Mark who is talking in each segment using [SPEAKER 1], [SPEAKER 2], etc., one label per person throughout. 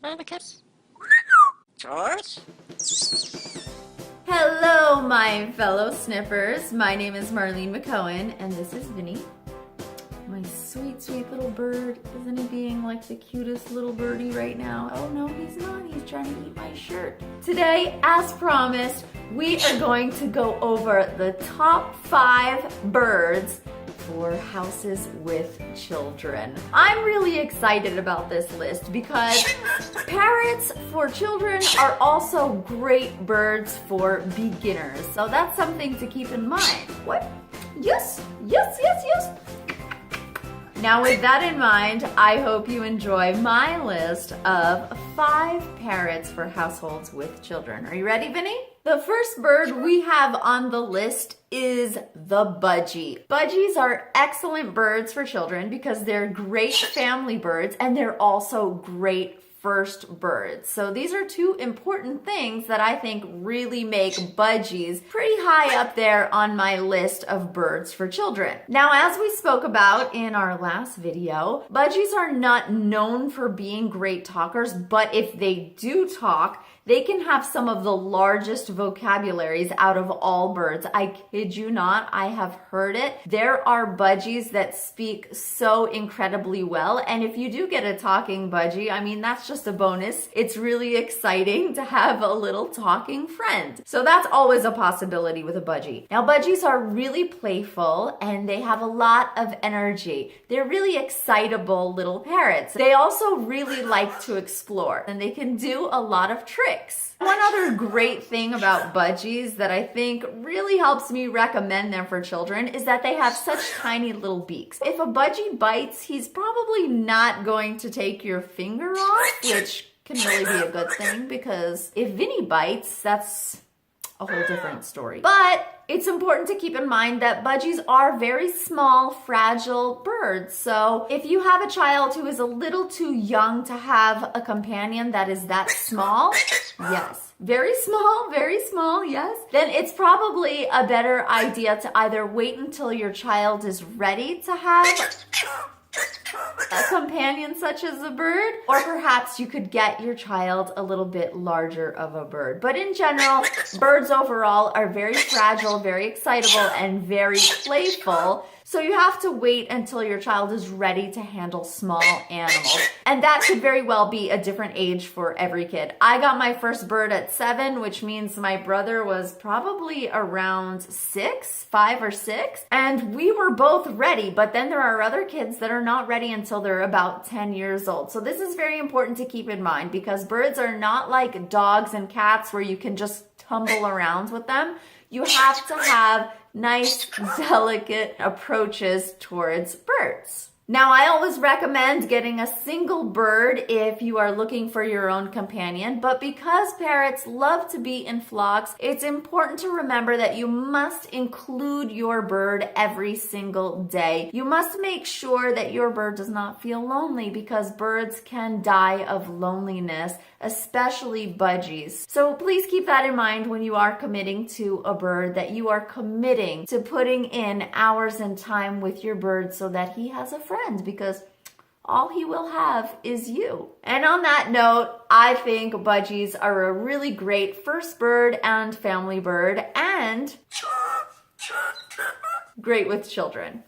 [SPEAKER 1] Where are the kids? George?
[SPEAKER 2] Hello, my fellow sniffers. My name is Marlene McCohen, and this is Vinny. My sweet, sweet little bird. Isn't he being like the cutest little birdie right now? Oh no, he's not. He's trying to eat my shirt. Today, as promised, we are going to go over the top 5 birds for houses with children. I'm really excited about this list because parrots for children are also great birds for beginners. So that's something to keep in mind. What? Yes. Now with that in mind, I hope you enjoy my list of 5 parrots for households with children. Are you ready, Vinny? The first bird we have on the list is the budgie. Budgies are excellent birds for children because they're great family birds and they're also great first birds. So these are 2 important things that I think really make budgies pretty high up there on my list of birds for children. Now, as we spoke about in our last video, budgies are not known for being great talkers, but if they do talk, they can have some of the largest vocabularies out of all birds. I kid you not, I have heard it. There are budgies that speak so incredibly well, and if you do get a talking budgie, I mean, that's just a bonus. It's really exciting to have a little talking friend. So that's always a possibility with a budgie. Now, budgies are really playful and they have a lot of energy. They're really excitable little parrots. They also really like to explore and they can do a lot of tricks. One other great thing about budgies that I think really helps me recommend them for children is that they have such tiny little beaks. If a budgie bites, he's probably not going to take your finger off, which can really be a good thing because if Vinny bites, that's a whole different story. But it's important to keep in mind that budgies are very small, fragile birds. So if you have a child who is a little too young to have a companion that is that small, yes, very small, yes, then it's probably a better idea to either wait until your child is ready to have a companion such as a bird, or perhaps you could get your child a little bit larger of a bird. But in general, birds overall are very fragile, very excitable, and very playful. So you have to wait until your child is ready to handle small animals. And that could very well be a different age for every kid. I got my first bird at 7, which means my brother was probably around 5 or 6. And we were both ready, but then there are other kids that are not ready until they're about 10 years old. So this is very important to keep in mind because birds are not like dogs and cats where you can just tumble around with them. You have to have nice, delicate approaches towards birds. Now, I always recommend getting a single bird if you are looking for your own companion, but because parrots love to be in flocks, it's important to remember that you must include your bird every single day. You must make sure that your bird does not feel lonely because birds can die of loneliness, especially budgies. So please keep that in mind when you are committing to a bird, that you are committing to putting in hours and time with your bird so that he has a friend, because all he will have is you. And on that note, I think budgies are a really great first bird and family bird and great with children.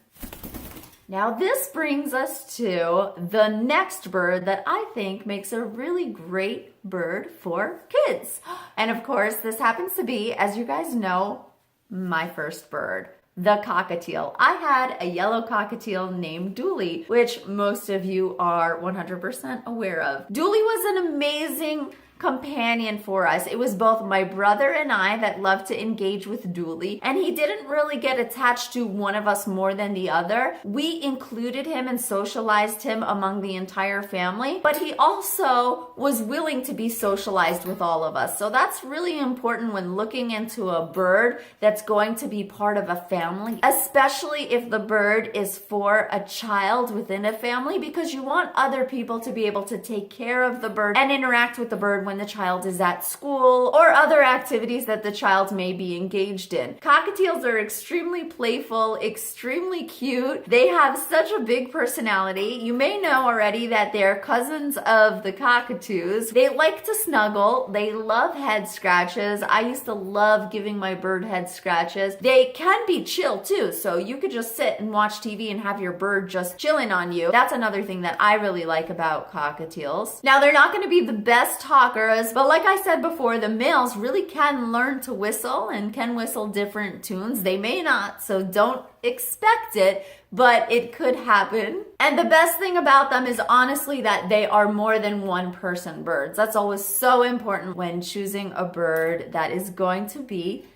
[SPEAKER 2] Now this brings us to the next bird that I think makes a really great bird for kids. And of course, this happens to be, as you guys know, my first bird, the cockatiel. I had a yellow cockatiel named Dooley, which most of you are 100% aware of. Dooley was an amazing companion for us. It was both my brother and I that loved to engage with Dooley, and he didn't really get attached to one of us more than the other. We included him and socialized him among the entire family, but he also was willing to be socialized with all of us. So that's really important when looking into a bird that's going to be part of a family, especially if the bird is for a child within a family, because you want other people to be able to take care of the bird and interact with the bird when the child is at school or other activities that the child may be engaged in. Cockatiels are extremely playful, extremely cute. They have such a big personality. You may know already that they're cousins of the cockatoos. They like to snuggle. They love head scratches. I used to love giving my bird head scratches. They can be chill too, so you could just sit and watch TV and have your bird just chilling on you. That's another thing that I really like about cockatiels. Now, they're not going to be the best talkers, but like I said before, the males really can learn to whistle and can whistle different tunes. They may not, so don't expect it, but it could happen. And the best thing about them is honestly that they are more than one person birds. That's always so important when choosing a bird that is going to be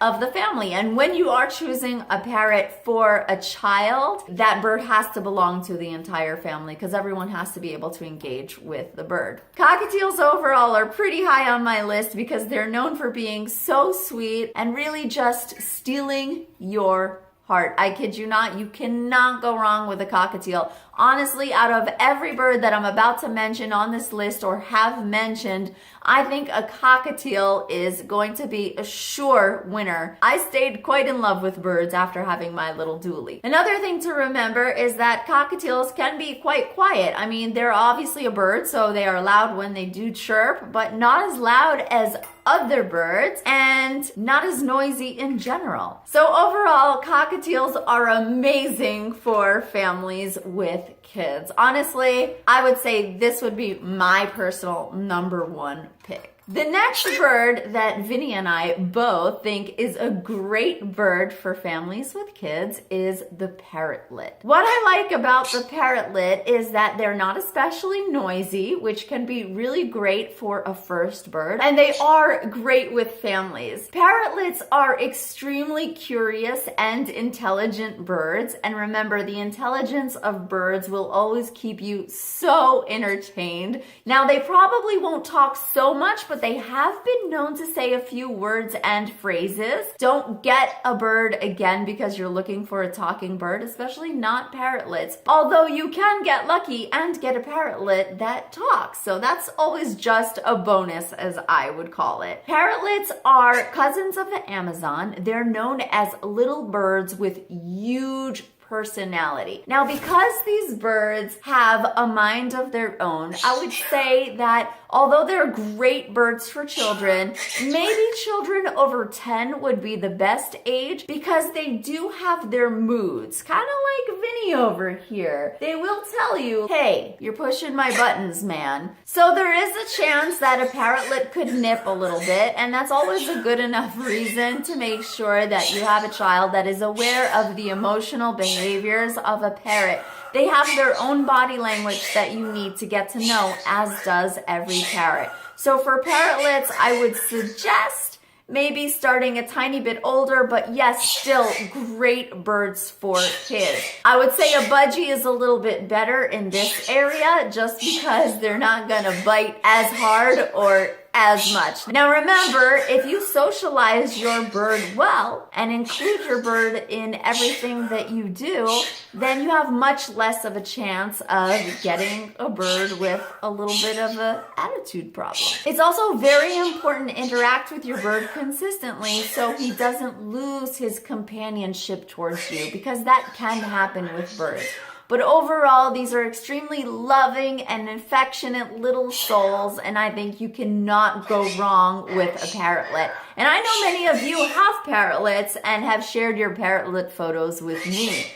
[SPEAKER 2] of the family. And when you are choosing a parrot for a child, that bird has to belong to the entire family because everyone has to be able to engage with the bird. Cockatiels overall are pretty high on my list because they're known for being so sweet and really just stealing your heart. I kid you not, you cannot go wrong with a cockatiel. Honestly, out of every bird that I'm about to mention on this list or have mentioned, I think a cockatiel is going to be a sure winner. I stayed quite in love with birds after having my little dually. Another thing to remember is that cockatiels can be quite quiet. I mean, they're obviously a bird, so they are loud when they do chirp, but not as loud as other birds and not as noisy in general. So overall, cockatiels are amazing for families with kids. Honestly, I would say this would be my personal number one pick. The next bird that Vinny and I both think is a great bird for families with kids is the parrotlet. What I like about the parrotlet is that they're not especially noisy, which can be really great for a first bird, and they are great with families. Parrotlets are extremely curious and intelligent birds, and remember, the intelligence of birds will always keep you so entertained. Now, they probably won't talk so much, but they have been known to say a few words and phrases. Don't get a bird again because you're looking for a talking bird, especially not parrotlets. Although you can get lucky and get a parrotlet that talks. So that's always just a bonus, as I would call it. Parrotlets are cousins of the Amazon. They're known as little birds with huge personality. Now, because these birds have a mind of their own, I would say that although they're great birds for children, maybe children over 10 would be the best age because they do have their moods, kind of like Vinny over here. They will tell you, hey, you're pushing my buttons, man. So there is a chance that a parrotlet could nip a little bit, and that's always a good enough reason to make sure that you have a child that is aware of the emotional behaviors of a parrot. They have their own body language that you need to get to know, as does every parrot. So for parrotlets, I would suggest maybe starting a tiny bit older, but yes, still great birds for kids. I would say a budgie is a little bit better in this area just because they're not gonna bite as hard or as much. Now remember, if you socialize your bird well and include your bird in everything that you do, then you have much less of a chance of getting a bird with a little bit of an attitude problem. It's also very important to interact with your bird consistently so he doesn't lose his companionship towards you, because that can happen with birds. But overall, these are extremely loving and affectionate little souls, and I think you cannot go wrong with a parrotlet. And I know many of you have parrotlets and have shared your parrotlet photos with me.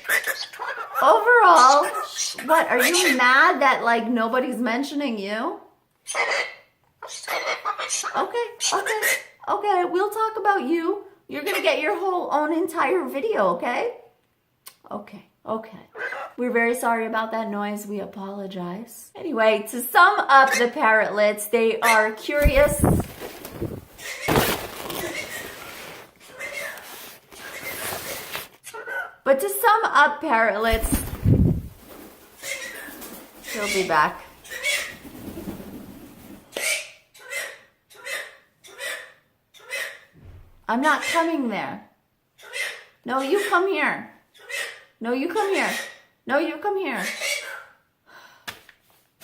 [SPEAKER 2] Overall, what, are you mad that like nobody's mentioning you? Okay, we'll talk about you. You're gonna get your whole own entire video, okay? Okay. We're very sorry about that noise. We apologize. Anyway, to sum up the parrotlets, they are curious. But to sum up parrotlets, he'll be back. I'm not coming there. No, you come here. No, you come here. No, you come here.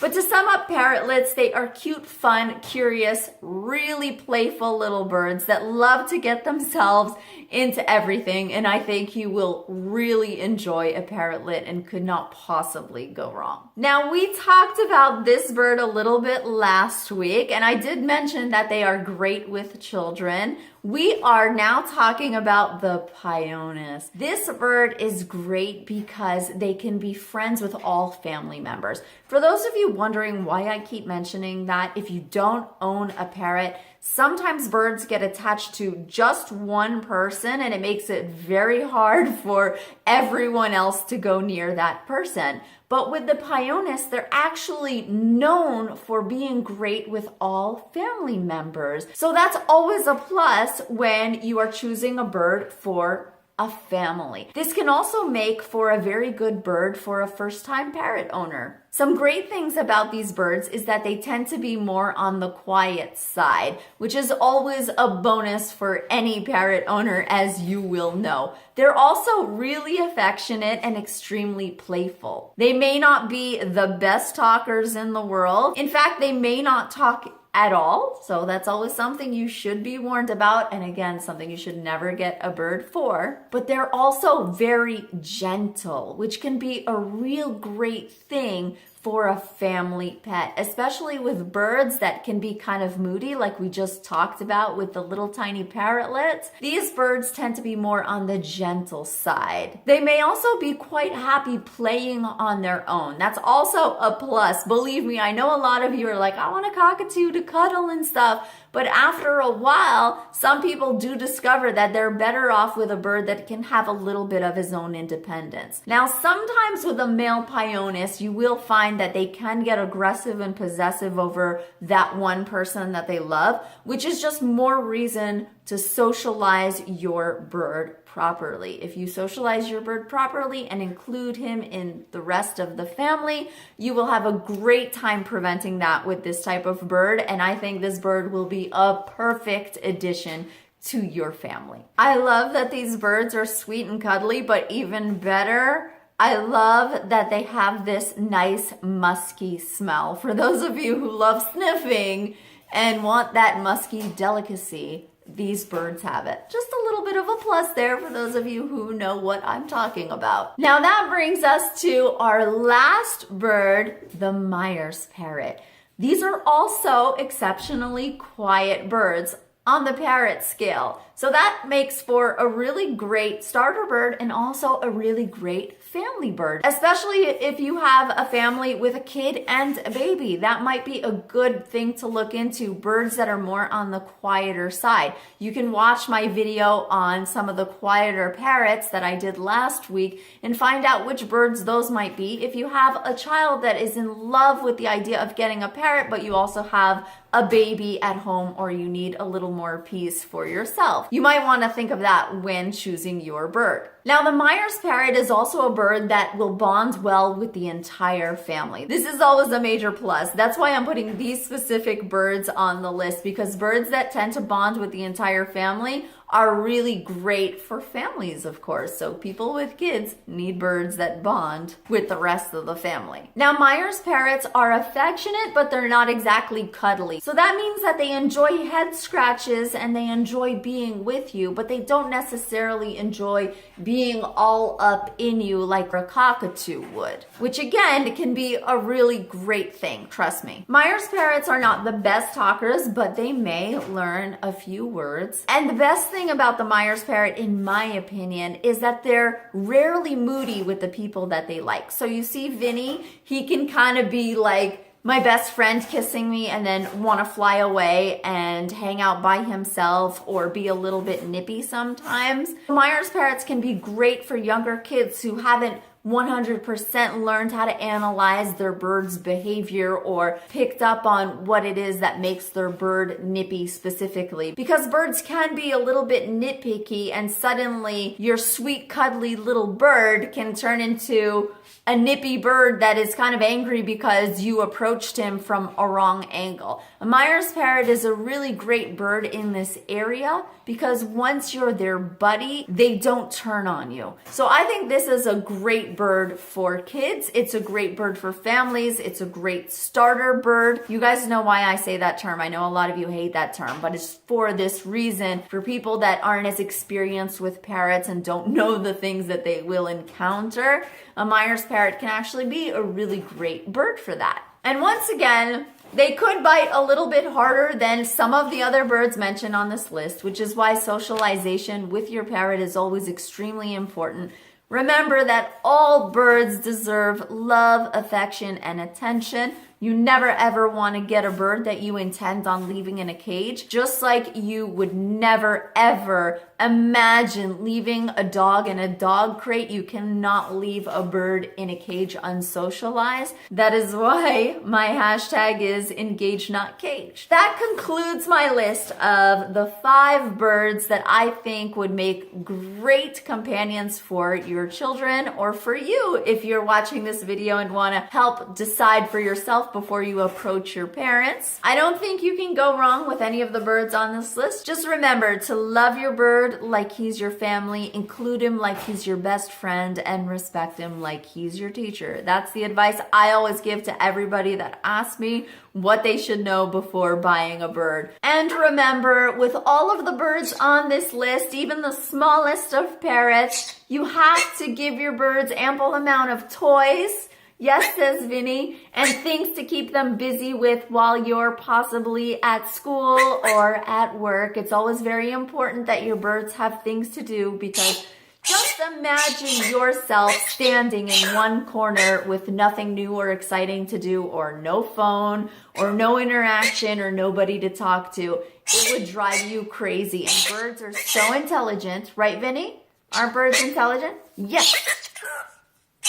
[SPEAKER 2] But to sum up parrotlets, they are cute, fun, curious, really playful little birds that love to get themselves into everything. And I think you will really enjoy a parrotlet and could not possibly go wrong. Now, we talked about this bird a little bit last week, and I did mention that they are great with children. We are now talking about the Pyonis. This bird is great because they can be friends with all family members. For those of you wondering why I keep mentioning that, if you don't own a parrot, sometimes birds get attached to just one person and it makes it very hard for everyone else to go near that person. But with the Pyonis, they're actually known for being great with all family members. So that's always a plus when you are choosing a bird for a family. This can also make for a very good bird for a first-time parrot owner. Some great things about these birds is that they tend to be more on the quiet side, which is always a bonus for any parrot owner, as you will know. They're also really affectionate and extremely playful. They may not be the best talkers in the world. In fact, they may not talk at all. So that's always something you should be warned about. And again, something you should never get a bird for. But they're also very gentle, which can be a real great thing for a family pet, especially with birds that can be kind of moody, like we just talked about with the little tiny parrotlets. These birds tend to be more on the gentle side. They may also be quite happy playing on their own. That's also a plus. Believe me, I know a lot of you are like, I want a cockatoo to cuddle and stuff. But after a while, some people do discover that they're better off with a bird that can have a little bit of his own independence. Now, sometimes with a male Pyonis, you will find that they can get aggressive and possessive over that one person that they love, which is just more reason to socialize your bird properly. If you socialize your bird properly and include him in the rest of the family, you will have a great time preventing that with this type of bird. And I think this bird will be a perfect addition to your family. I love that these birds are sweet and cuddly, but even better, I love that they have this nice musky smell. For those of you who love sniffing and want that musky delicacy, these birds have it. Just a little bit of a plus there for those of you who know what I'm talking about. Now that brings us to our last bird, the Myers parrot. These are also exceptionally quiet birds on the parrot scale. So that makes for a really great starter bird and also a really great family bird, especially if you have a family with a kid and a baby. That might be a good thing to look into, birds that are more on the quieter side. You can watch my video on some of the quieter parrots that I did last week and find out which birds those might be. If you have a child that is in love with the idea of getting a parrot, but you also have a baby at home or you need a little more peace for yourself, you might want to think of that when choosing your bird. Now, the Myers parrot is also a bird that will bond well with the entire family. This is always a major plus. That's why I'm putting these specific birds on the list, because birds that tend to bond with the entire family are really great for families, of course. So people with kids need birds that bond with the rest of the family. Now, Myers parrots are affectionate, but they're not exactly cuddly. So that means that they enjoy head scratches and they enjoy being with you, but they don't necessarily enjoy being all up in you like a cockatoo would, which again can be a really great thing, trust me. Myers parrots are not the best talkers, but they may learn a few words. And the best thing about the Myers parrot, in my opinion, is that they're rarely moody with the people that they like. So you see Vinny, he can kind of be like my best friend kissing me and then want to fly away and hang out by himself or be a little bit nippy sometimes. Myers parrots can be great for younger kids who haven't 100% learned how to analyze their bird's behavior or picked up on what it is that makes their bird nippy specifically. Because birds can be a little bit nitpicky, and suddenly your sweet cuddly little bird can turn into a nippy bird that is kind of angry because you approached him from a wrong angle. A Myers parrot is a really great bird in this area because once you're their buddy, they don't turn on you. So I think this is a great great bird for kids. It's a great bird for families. It's a great starter bird. You guys know why I say that term. I know a lot of you hate that term, but it's for this reason. For people that aren't as experienced with parrots and don't know the things that they will encounter, a Myers parrot can actually be a really great bird for that. And once again, they could bite a little bit harder than some of the other birds mentioned on this list, which is why socialization with your parrot is always extremely important. Remember that all birds deserve love, affection, and attention. You never ever want to get a bird that you intend on leaving in a cage, just like you would never ever imagine leaving a dog in a dog crate. You cannot leave a bird in a cage unsocialized. That is why my hashtag is engage not cage. That concludes my list of the 5 birds that I think would make great companions for your children or for you if you're watching this video and want to help decide for yourself before you approach your parents. I don't think you can go wrong with any of the birds on this list. Just remember to love your bird like he's your family, include him like he's your best friend, and respect him like he's your teacher. That's the advice I always give to everybody that asks me what they should know before buying a bird. And remember, with all of the birds on this list, even the smallest of parrots, you have to give your birds ample amount of toys. Yes, says Vinny, and things to keep them busy with while you're possibly at school or at work. It's always very important that your birds have things to do, because just imagine yourself standing in one corner with nothing new or exciting to do, or no phone, or no interaction, or nobody to talk to. It would drive you crazy. And birds are so intelligent, right, Vinny? Aren't birds intelligent? Yes.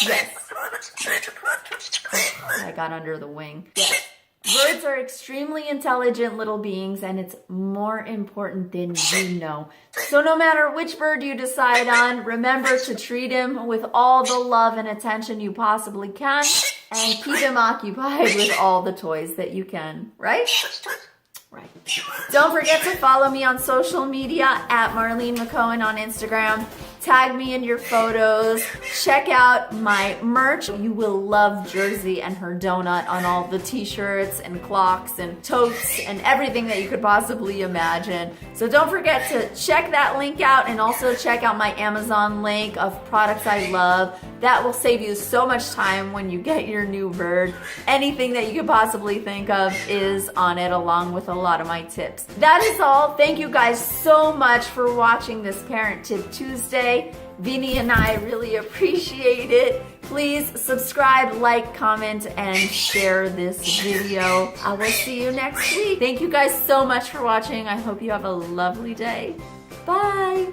[SPEAKER 2] Yes. I got under the wing. Yes. Birds are extremely intelligent little beings, and it's more important than you know. So no matter which bird you decide on, remember to treat him with all the love and attention you possibly can, and keep him occupied with all the toys that you can, right? Right. Don't forget to follow me on social media at Marlene McCohen on Instagram. Tag me in your photos. Check out my merch. You will love Jersey and her donut on all the t-shirts and clocks and totes and everything that you could possibly imagine. So don't forget to check that link out, and also check out my Amazon link of products I love. That will save you so much time when you get your new bird. Anything that you could possibly think of is on it, along with a lot of my tips. That is all. Thank you guys so much for watching this Parent Tip Tuesday. Vinny and I really appreciate it. Please subscribe, like, comment, and share this video. I will see you next week. Thank you guys so much for watching. I hope you have a lovely day. Bye.